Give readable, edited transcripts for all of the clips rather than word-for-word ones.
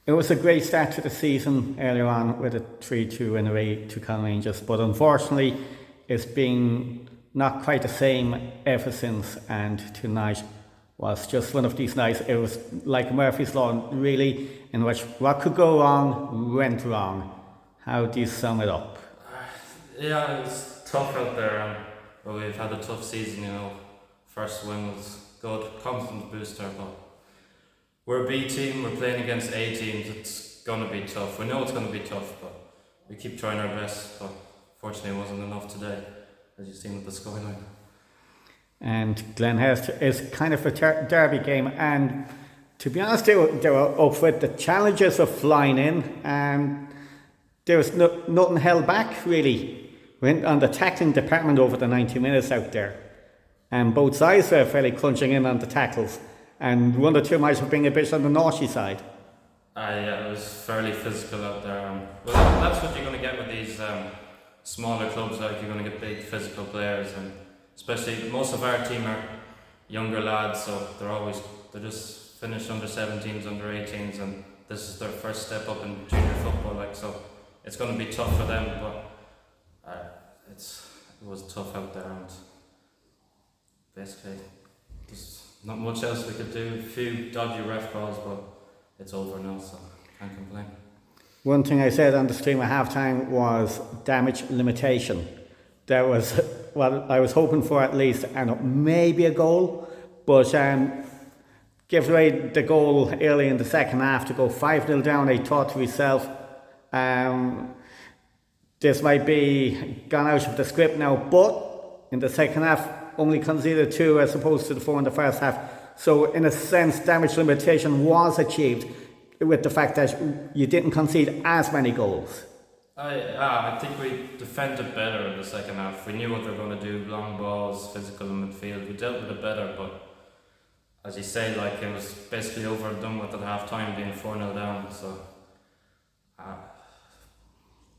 It was a great start to the season earlier on with a 3-2 win away to Conn Rangers, but unfortunately it's been not quite the same ever since, and tonight was just one of these nights. It was like Murphy's Law, really, in which what could go wrong went wrong. How do you sum it up? Yeah, it was tough out there. Well, we've had a tough season, First win was good, confidence booster, but we're a B team, we're playing against A teams, it's going to be tough. We know it's going to be tough, but we keep trying our best, but fortunately it wasn't enough today, as you've seen with the scoreline. And Glenhest is kind of a derby game, and to be honest, they were up with the challenges of flying in, and there was nothing held back really. Went on the tackling department over the 90 minutes out there, and both sides were fairly crunching in on the tackles, and one or two might have been a bit on the naughty side. Yeah, it was fairly physical out there. Well, that's what you're going to get with these smaller clubs. Like, you're going to get big physical players, and especially most of our team are younger lads, so they're just finished under 17s, under 18s, and this is their first step up in junior football. So it's going to be tough for them, but it was tough out there, and basically there's not much else we could do. A few dodgy ref calls, but it's over now, so can't complain. One thing I said on the stream at halftime was damage limitation. There was, well, I was hoping for at least maybe a goal, but give away the goal early in the second half to go 5-0 down. I thought to myself, this might be gone out of the script now, but in the second half only conceded 2 as opposed to the 4 in the first half. So in a sense, damage limitation was achieved with the fact that you didn't concede as many goals. I think we defended better in the second half. We knew what they were going to do, long balls, physical in midfield. We dealt with it better, but as you say, it was basically over and done with at half time, being 4-0 down, so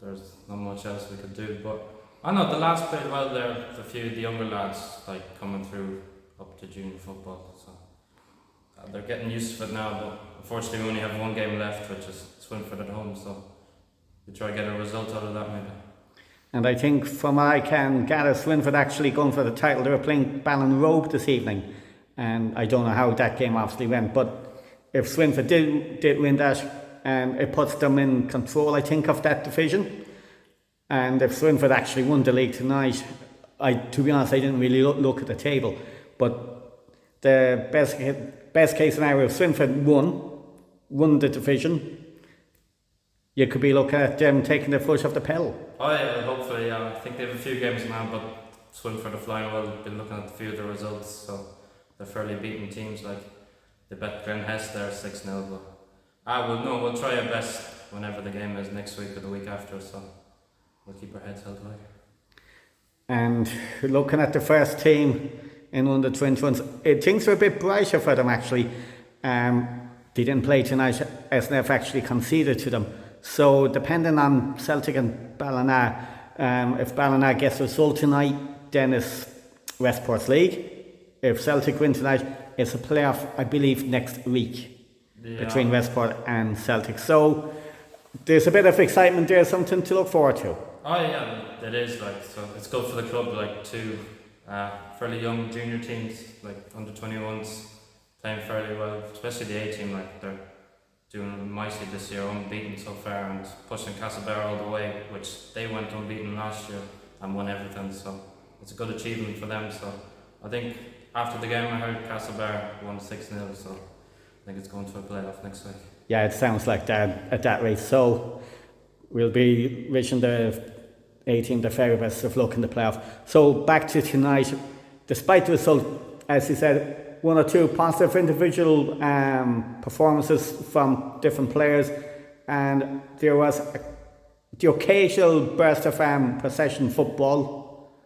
there's not much else we could do. But I know the lads played well there, a few of the younger lads coming through up to junior football, so they're getting used to it now, but unfortunately we only have one game left, which is Swinford at home, so we try to get a result out of that maybe. And I think from what I can gather, Swinford actually going for the title. They were playing Ballinrobe this evening, and I don't know how that game obviously went, but if Swinford did win that, it puts them in control, I think, of that division. And if Swinford actually won the league tonight, to be honest, I didn't really look at the table, but the best case scenario, if Swinford won the division, you could be looking at them taking their foot off the pedal. Oh yeah, hopefully, yeah. I think they have a few games now, but Swinford are flying well. Been looking at a few of the results, so they're fairly beaten teams. They bet Glenhest there 6-0, but we'll try our best whenever the game is next week or the week after, so we'll keep our heads held high. And looking at the first team in under 21s, things were a bit brighter for them actually. They didn't play tonight. SNF actually conceded to them. So depending on Celtic and Ballina, if Ballina gets a result tonight, then it's Westport's league. If Celtic win tonight, it's a playoff, I believe, next week between Westport and Celtic. So there's a bit of excitement there, something to look forward to. Oh yeah, it is. So it's good for the club. Two fairly young junior teams, under 21s, playing fairly well, especially the A team. They're doing nicely this year, unbeaten so far, and pushing Castlebar all the way, which they went unbeaten last year and won everything. So it's a good achievement for them. So I think after the game I heard Castlebar won 6-0, so I think it's going to a playoff next week. Yeah, it sounds like that at that rate. So we'll be wishing the A team the very best of luck in the playoff. So back to tonight, despite the result, as you said, 1 or 2 positive individual performances from different players, and there was the occasional burst of possession football,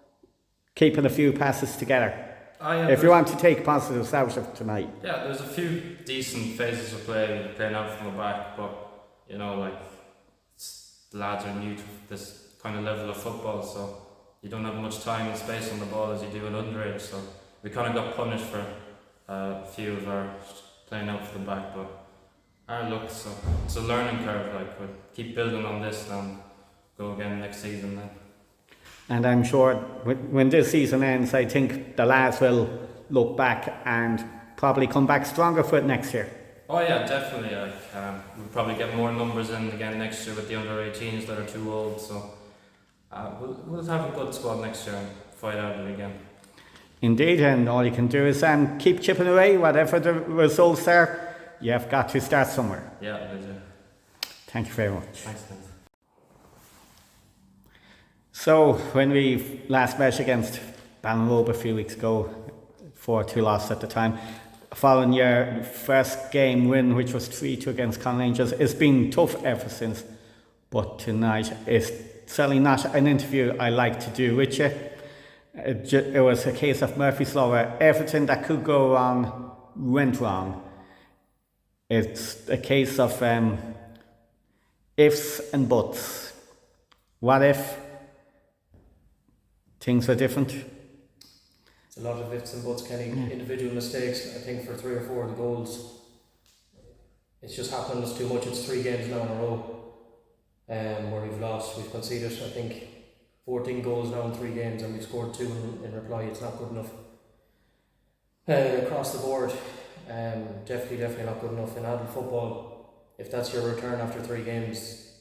keeping a few passes together. If you want to take positives out of tonight. Yeah, there's a few decent phases of play, playing out from the back, but the lads are new to this kind of level of football, so you don't have much time and space on the ball as you do in underage, so we kind of got punished for a few of our playing out from the back, but Look, so it's a learning curve. Like we'll keep building on this and go again next season then. And I'm sure when this season ends, I think the lads will look back and probably come back stronger for it next year. Oh yeah, definitely. We'll probably get more numbers in again next year with the under-18s that are too old. So we'll have a good squad next year and fight out it again. Indeed, and all you can do is keep chipping away. Whatever the results are, you have got to start somewhere. Yeah, I do. Thank you very much. Thanks, thanks. So, when we last met against Ballinrobe a few weeks ago, 4-2 loss at the time, following your first game win, which was 3-2 against Conn Rangers, it's been tough ever since. But tonight is certainly not an interview I like to do with you. It was a case of Murphy's Law where everything that could go wrong went wrong. It's a case of ifs and buts. What if things were different? It's a lot of ifs and buts, Kenny. Individual mistakes. I think for 3 or 4 of the goals, it's just happened us too much. It's 3 games now in a row where we've lost. We've conceded, I think, 14 goals now in 3 games, and we've scored 2 in reply. It's not good enough across the board. Definitely not good enough in adult football. If that's your return after 3 games,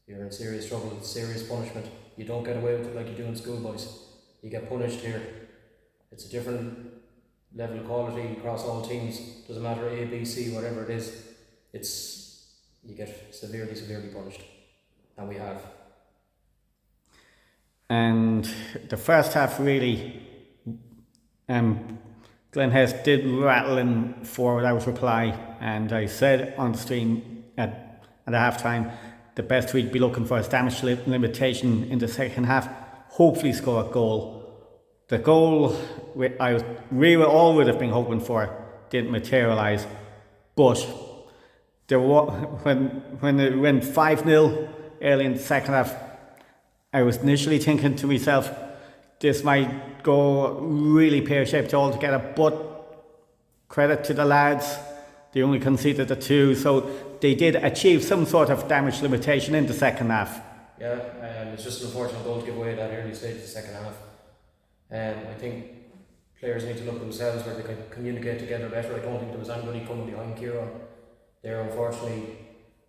you're in serious trouble. It's serious punishment. You don't get away with it like you do in schoolboys. You get punished here. It's a different level of quality across all teams. Doesn't matter A, B, C, whatever it is. You get severely punished, and we have. And the first half really, Glenhest did rattle in 4 without reply, and I said on the stream at the half time the best we'd be looking for is damage limitation in the second half, hopefully score a goal. The goal we all would have been hoping for didn't materialise, but when it went 5-0 early in the second half, I was initially thinking to myself, this might go really pear-shaped altogether, but credit to the lads, they only conceded the 2, so they did achieve some sort of damage limitation in the second half. Yeah, it's just an unfortunate goal to give away at that early stage of the second half. I think players need to look at themselves where they can communicate together better. I don't think there was anybody coming behind Kieran there. Unfortunately,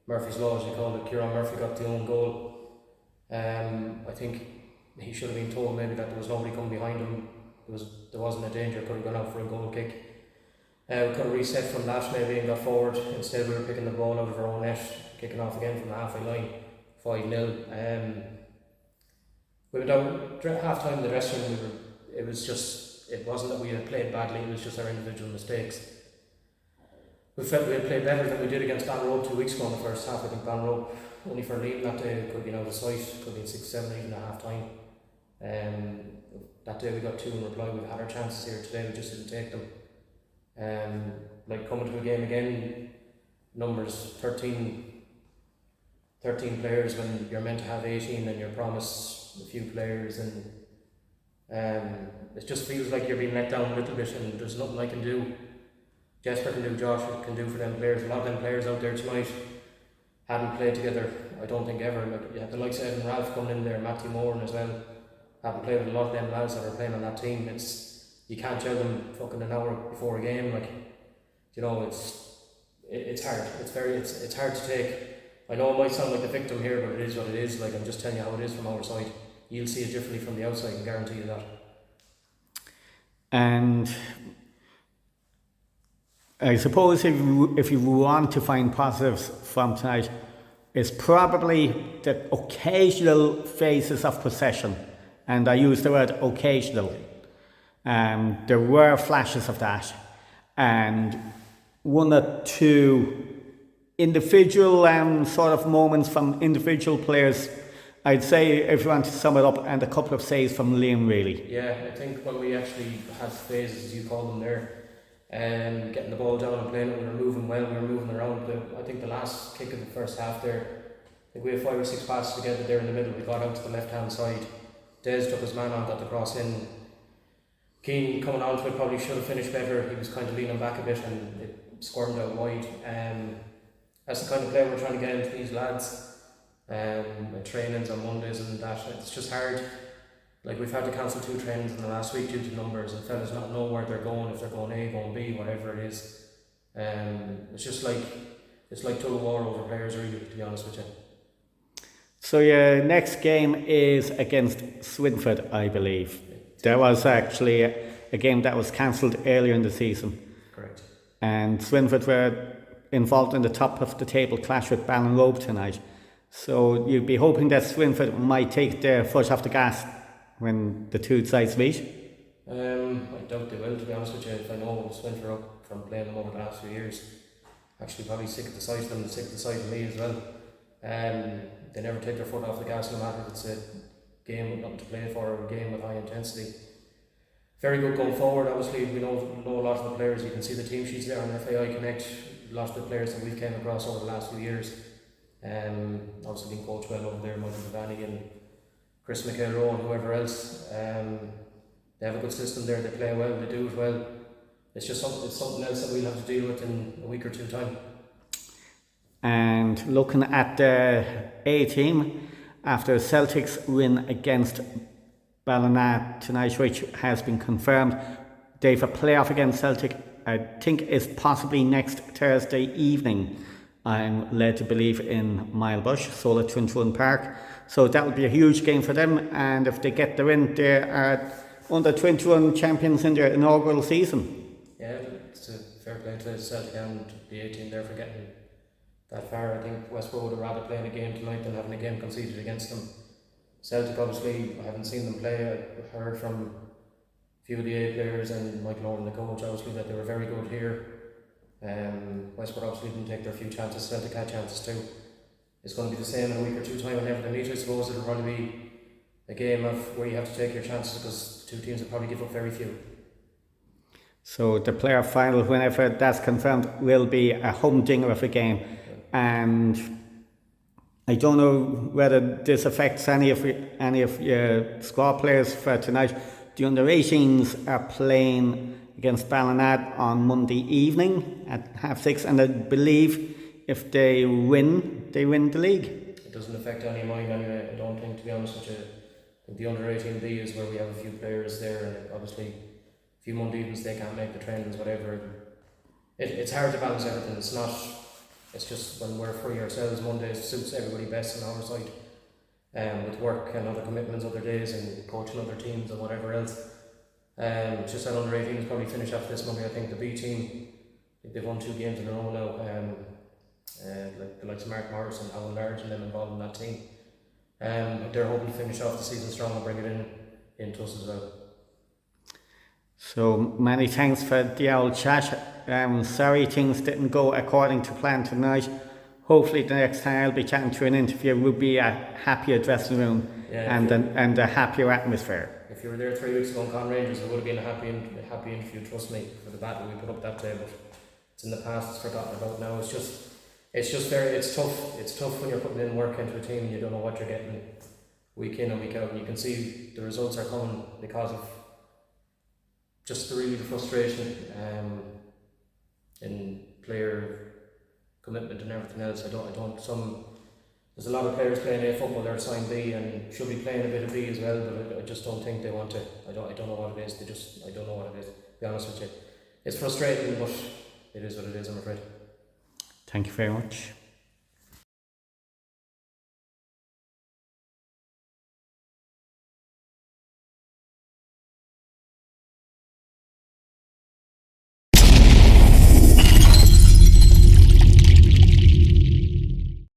Murphy's Law, as you call it, Kieran Murphy got the own goal. I think he should have been told maybe that there was nobody coming behind him. There wasn't a danger. Could have gone out for a goal kick. We could have reset from that maybe and got forward. Instead we were picking the ball out of our own net, kicking off again from the halfway line, 5-0. We went out at half time in the dressing room. It wasn't that we had played badly, it was just our individual mistakes. We felt we had played better than we did against Ballinrobe 2 weeks ago in the first half. I think Ballinrobe, only for leading that day, could have been out of sight, could have been 6-7 even at half time. That day we got 2 in reply. We've had our chances here today, we just didn't take them. Like coming to a game again, numbers 13 players when you're meant to have 18 and you're promised a few players, and it just feels like you're being let down a little bit, and there's nothing I can do. Jesper can do, Josh can do for them players. A lot of them players out there tonight hadn't played together, I don't think ever. Like, you had the likes of Evan Ralph coming in there, Matthew Moore as well. Haven't played with a lot of them lads that are playing on that team. You can't tell them fucking an hour before a game. Like, you know, it's hard. It's hard to take. I know it might sound like the victim here, but it is what it is. Like, I'm just telling you how it is from our side. You'll see it differently from the outside, I can guarantee you that. And I suppose if you want to find positives from tonight, it's probably the occasional phases of possession, and I use the word occasional. There were flashes of that, and 1 or 2 individual sort of moments from individual players. I'd say, if you want to sum it up, and a couple of saves from Liam, really. Yeah, I think when we actually had phases, as you call them there, getting the ball down and playing it, we were moving well, we were moving around. I think the last kick of the first half there, I think we had 5 or 6 passes together there in the middle. We got out to the left hand side. Des took his man on, got the cross in. Keane coming on to it probably should have finished better. He was kind of leaning back a bit and it squirmed out wide. That's the kind of play we're trying to get into these lads. Trainings on Mondays and that. It's just hard. Like we've had to cancel 2 trainings in the last week due to numbers, and fellas not know where they're going, if they're going A, going B, whatever it is. It's just like tug of war over players, really, to be honest with you. So your next game is against Swinford, I believe. There was actually a game that was cancelled earlier in the season. Correct. And Swinford were involved in the top of the table clash with Ballinrobe tonight. So you'd be hoping that Swinford might take their foot off the gas when the two sides meet? I doubt they will, to be honest with you. If I know Swinford up from playing them over the last few years, actually probably sick of the sight of them, sick of the sight of me as well. They never take their foot off the gas, no matter if it's a game with nothing to play for or a game with high intensity. Very good going forward. Obviously, we know a lot of the players. You can see the team sheets there on FAI Connect. A lot of the players that we've came across over the last few years. Obviously being coached well over there, Michael Bavani and Chris McHale and whoever else. They have a good system there. They play well. They do it well. It's just something else that we'll have to deal with in a week or two time. And looking at the A team, after Celtic's win against Ballina tonight, which has been confirmed, they've a playoff against Celtic. I think is possibly next Thursday evening. I'm led to believe in Milebush, Solar 21 Park. So that will be a huge game for them, and if they get the win, they are under 21 champions in their inaugural season. Yeah, it's a fair play to Celtic and the A team there for getting that far. I think Westport would have rather playing a game tonight than having a game conceded against them. Celtic, obviously, I haven't seen them play. I heard from a few of the A players and Michael Owen, the coach, obviously, that they were very good here. Westport obviously didn't take their few chances. Celtic had chances too. It's going to be the same in a week or two time whenever they meet. I suppose it'll probably be a game of where you have to take your chances, because the two teams will probably give up very few. So the playoff final, whenever that's confirmed, will be a humdinger of a game. And I don't know whether this affects any of your squad players for tonight. The under-18s are playing against Ballina on Monday evening at 6:30, and I believe if they win the league. It doesn't affect any of mine anyway, I don't think, to be honest with you. I think the under-18 B is where we have a few players there, and obviously a few Monday evenings they can't make the trainings, whatever. It's hard to balance everything. It's just when we're free ourselves, Mondays suits everybody best on our side. With work and other commitments, other days, and coaching other teams and whatever else. Just that under 18 is probably finished after this Monday. I think the B team, they've won 2 games in a row now. Like the likes of Mark Morris and Alan Large and them involved in that team. They're hoping to finish off the season strong and bring it into us as well. So many thanks for the old chat. Sorry things didn't go according to plan tonight. Hopefully the next time I'll be chatting to an interview will be a happier dressing room and a happier atmosphere. If you were there 3 weeks ago in Con Rangers, it would have been a happy interview, trust me, for the battle we put up that day. But it's in the past, it's forgotten about now. It's tough. It's tough when you're putting in work into a team and you don't know what you're getting week in and week out. And you can see the results are coming because of just the frustration in player commitment and everything else. There's a lot of players playing A football, they're assigned B and should be playing a bit of B as well, but I just don't think they want to. I don't know what it is. I don't know what it is, to be honest with you. It's frustrating, but it is what it is, I'm afraid. Thank you very much.